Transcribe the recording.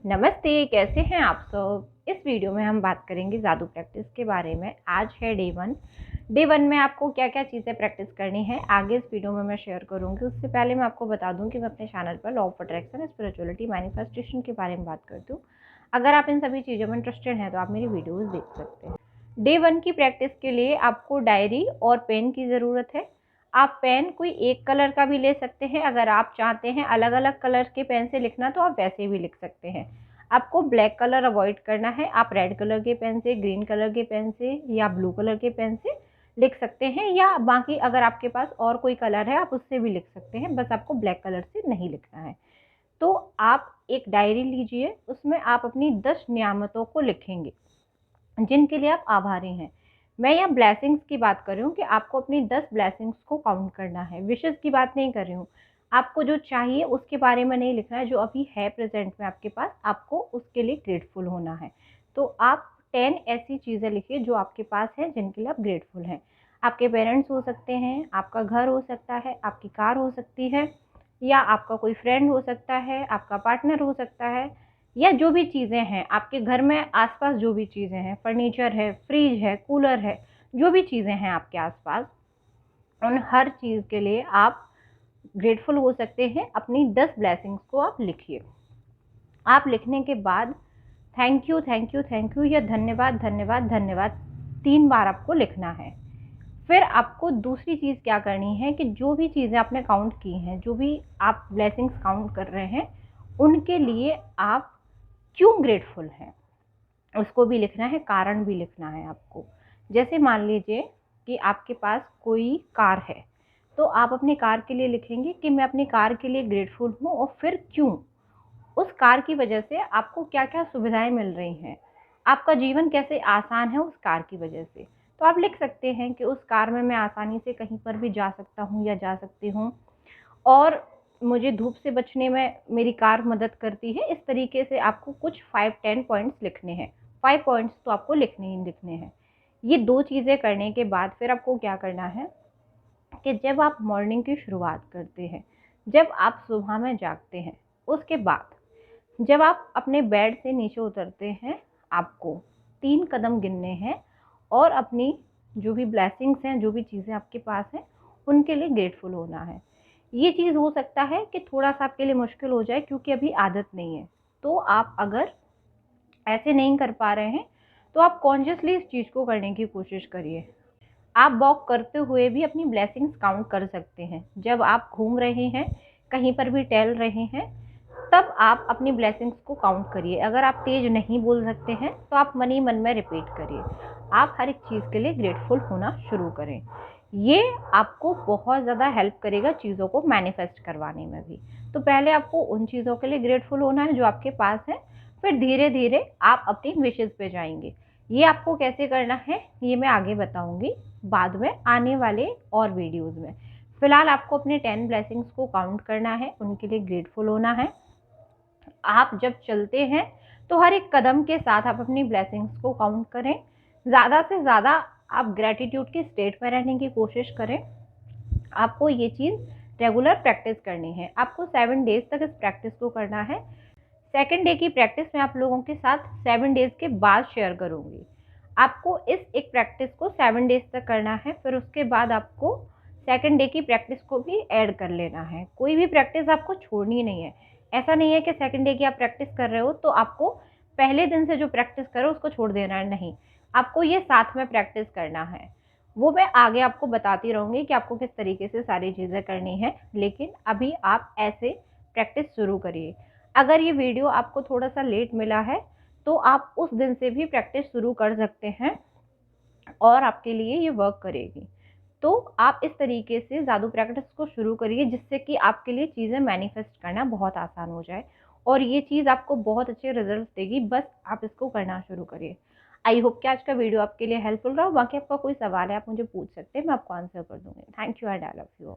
नमस्ते, कैसे हैं आप सब। इस वीडियो में हम बात करेंगे जादू प्रैक्टिस के बारे में। आज है डे वन में आपको क्या क्या चीज़ें प्रैक्टिस करनी है आगे इस वीडियो में मैं शेयर करूंगी। उससे पहले मैं आपको बता दूं कि मैं अपने चैनल पर law of attraction, spirituality, manifestation के बारे में बात करती हूँ। अगर आप इन सभी चीज़ों में इंटरेस्टेड हैं तो आप मेरी वीडियोज़ देख सकते हैं। डे 1 की प्रैक्टिस के लिए आपको डायरी और पेन की ज़रूरत है। आप पेन कोई एक कलर का भी ले सकते हैं। अगर आप चाहते हैं अलग अलग कलर के पेन से लिखना तो आप वैसे भी लिख सकते हैं। आपको ब्लैक कलर अवॉइड करना है। आप रेड कलर के पेन से, ग्रीन कलर के पेन से या ब्लू कलर के पेन से लिख सकते हैं, या बाकी अगर आपके पास और कोई कलर है आप उससे भी लिख सकते हैं। बस आपको ब्लैक कलर से नहीं लिखना है। तो आप एक डायरी लीजिए, उसमें आप अपनी 10 नियामतों को लिखेंगे जिनके लिए आप आभारी हैं। मैं यहाँ ब्लेसिंग्स की बात कर रही हूँ कि आपको अपनी 10 ब्लेसिंग्स को काउंट करना है। विशेष की बात नहीं कर रही हूँ। आपको जो चाहिए उसके बारे में नहीं लिखना है, जो अभी है प्रेजेंट में आपके पास, आपको उसके लिए ग्रेटफुल होना है। तो आप 10 ऐसी चीज़ें लिखिए जो आपके पास हैं, जिनके लिए आप ग्रेटफुल हैं। आपके पेरेंट्स हो सकते हैं, आपका घर हो सकता है, आपकी कार हो सकती है, या आपका कोई फ्रेंड हो सकता है, आपका पार्टनर हो सकता है, या जो भी चीज़ें हैं आपके घर में आसपास, जो भी चीज़ें हैं, फर्नीचर है, फ्रिज है, कूलर है, जो भी चीज़ें हैं आपके आसपास, उन हर चीज़ के लिए आप ग्रेटफुल हो सकते हैं। अपनी 10 ब्लेसिंग्स को आप लिखिए। आप लिखने के बाद thank you, thank you, thank you या धन्यवाद, धन्यवाद, धन्यवाद 3 बार आपको लिखना है। फिर आपको दूसरी चीज़ क्या करनी है कि जो भी चीज़ें आपने काउंट की हैं, जो भी आप ब्लेसिंग्स काउंट कर रहे हैं, उनके लिए आप क्यों ग्रेटफुल हैं उसको भी लिखना है, कारण भी लिखना है आपको। जैसे मान लीजिए कि आपके पास कोई कार है, तो आप अपनी कार के लिए लिखेंगे कि मैं अपनी कार के लिए ग्रेटफुल हूँ, और फिर क्यों। उस कार की वजह से आपको क्या क्या सुविधाएं मिल रही हैं, आपका जीवन कैसे आसान है उस कार की वजह से। तो आप लिख सकते हैं कि उस कार में मैं आसानी से कहीं पर भी जा सकता हूँ या जा सकती हूँ, और मुझे धूप से बचने में मेरी कार मदद करती है। इस तरीके से आपको कुछ 5-10 पॉइंट्स लिखने हैं। 5 पॉइंट्स तो आपको लिखने ही लिखने हैं। ये 2 चीज़ें करने के बाद फिर आपको क्या करना है कि जब आप मॉर्निंग की शुरुआत करते हैं, जब आप सुबह में जागते हैं, उसके बाद जब आप अपने बेड से नीचे उतरते हैं, आपको 3 कदम गिनने हैं और अपनी जो भी ब्लेसिंग्स हैं, जो भी चीज़ें आपके पास हैं, उनके लिए ग्रेटफुल होना है। ये चीज़ हो सकता है कि थोड़ा-सा आपके लिए मुश्किल हो जाए, क्योंकि अभी आदत नहीं है। तो आप अगर ऐसे नहीं कर पा रहे हैं, तो आप कॉन्शियसली इस चीज़ को करने की कोशिश करिए। आप वॉक करते हुए भी अपनी ब्लेसिंग्स काउंट कर सकते हैं। जब आप घूम रहे हैं, कहीं पर भी टहल रहे हैं, तब आप अपनी ब्लेसिंग्स को काउंट करिए। अगर आप तेज नहीं बोल सकते हैं तो आप मन ही मन में रिपीट करिए। आप हर एक चीज़ के लिए ग्रेटफुल होना शुरू करें। ये आपको बहुत ज़्यादा हेल्प करेगा चीज़ों को मैनिफेस्ट करवाने में भी। तो पहले आपको उन चीज़ों के लिए ग्रेटफुल होना है जो आपके पास है, फिर धीरे धीरे आप अपनी विशेज़ पे जाएंगे। ये आपको कैसे करना है ये मैं आगे बताऊंगी बाद में आने वाले और वीडियोज़ में। फिलहाल आपको अपने 10 ब्लेसिंग्स को काउंट करना है, उनके लिए ग्रेटफुल होना है। आप जब चलते हैं तो हर एक कदम के साथ आप अपनी ब्लेसिंग्स को काउंट करें। ज़्यादा से ज़्यादा आप ग्रेटिट्यूड की स्टेट में रहने की कोशिश करें। आपको ये चीज़ रेगुलर प्रैक्टिस करनी है। आपको 7 डेज तक इस प्रैक्टिस को करना है। सेकेंड डे की प्रैक्टिस मैं आप लोगों के साथ 7 डेज के बाद शेयर करूँगी। आपको इस एक प्रैक्टिस को 7 डेज तक करना है, फिर उसके बाद आपको सेकेंड डे की प्रैक्टिस को भी ऐड कर लेना है। कोई भी प्रैक्टिस आपको छोड़नी नहीं है। ऐसा नहीं है कि सेकेंड डे की आप प्रैक्टिस कर रहे हो तो आपको पहले दिन से जो प्रैक्टिस करो उसको छोड़ देना है, नहीं। आपको ये साथ में प्रैक्टिस करना है। वो मैं आगे आपको बताती रहूँगी कि आपको किस तरीके से सारी चीज़ें करनी है, लेकिन अभी आप ऐसे प्रैक्टिस शुरू करिए। अगर ये वीडियो आपको थोड़ा सा लेट मिला है तो आप उस दिन से भी प्रैक्टिस शुरू कर सकते हैं और आपके लिए ये वर्क करेगी। तो आप इस तरीके से जादू प्रैक्टिस को शुरू करिए, जिससे कि आपके लिए चीज़ें मैनिफेस्ट करना बहुत आसान हो जाए, और ये चीज़ आपको बहुत अच्छे रिजल्ट देगी। बस आप इसको करना शुरू करिए। आई होप कि आज का वीडियो आपके लिए हेल्पफुल रहा। बाकी आपका कोई सवाल है आप मुझे पूछ सकते हैं, मैं आपको आंसर कर दूंगी। Thank you and I love you all.